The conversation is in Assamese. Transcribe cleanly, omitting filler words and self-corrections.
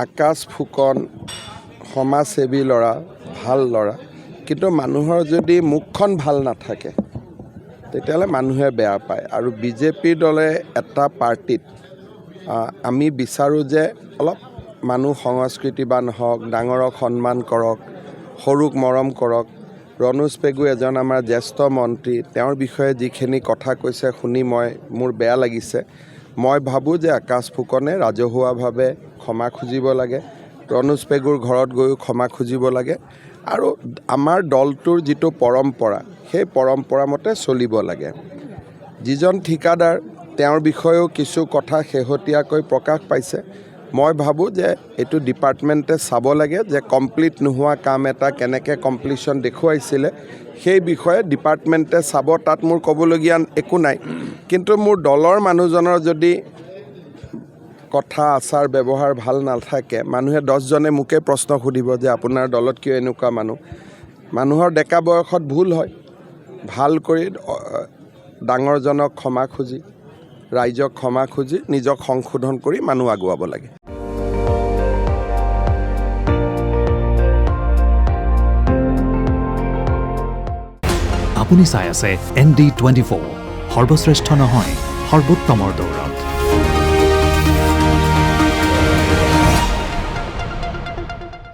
আকাশ ফুকন সমাজসেৱী ল'ৰা, ভাল ল'ৰা, কিন্তু মানুহৰ যদি মুখখন ভাল নাথাকে তেতিয়াহ'লে মানুহে বেয়া পায়। আৰু বিজেপি দলে এটা পাৰ্টিত আমি বিচাৰোঁ যে অলপ মানুহ সংস্কৃতিবান হওক, ডাঙৰক সন্মান কৰক, সৰুক মৰম কৰক। ৰণোজ পেগু এজন আমাৰ জ্যেষ্ঠ মন্ত্ৰী, তেওঁৰ বিষয়ে যিখিনি কথা কৈছে শুনি মোৰ বেয়া লাগিছে। মই ভাবোঁ যে আকাশ ফুকনে ৰাজহুৱাভাৱে ক্ষমা খুজিব লাগে, ৰণোজ পেগুৰ ঘৰত গৈও ক্ষমা খুজিব লাগে, আৰু আমাৰ দলটোৰ যিটো পৰম্পৰা সেই পৰম্পৰা মতে চলিব লাগে। যিজন ঠিকাদাৰ তেওঁৰ বিষয়েও কিছু কথা শেহতীয়াকৈ প্ৰকাশ পাইছে। মই ভাবোঁ যে এইটো ডিপাৰ্টমেণ্টে চাব লাগে যে কমপ্লিট নোহোৱা কাম এটা কেনেকৈ কমপ্লিশ্যন দেখুৱাইছিলে সেই বিষয়ে ডিপাৰ্টমেণ্টে চাব। তাত মোৰ ক'বলগীয়া একো নাই, কিন্তু মোৰ দলৰ মানুহজনৰ যদি কথা আচাৰ ব্যৱহাৰ ভাল নাথাকে, মানুহে 10জনে মোকে প্ৰশ্ন সুধিব যে আপোনাৰ দলত কিয় এনেকুৱা মানুহৰ ডেকা বয়সত ভুল হয়। ভাল কৰি ডাঙৰজনক ক্ষমা খুজি, ৰাইজক ক্ষমা খুজি নিজক সংশোধন কৰি মানুহ আগুৱাব লাগে। আপুনি চাই আছে ND24, সৰ্বশ্ৰেষ্ঠ নহয় সৰ্বোত্তমৰ দৌৰত।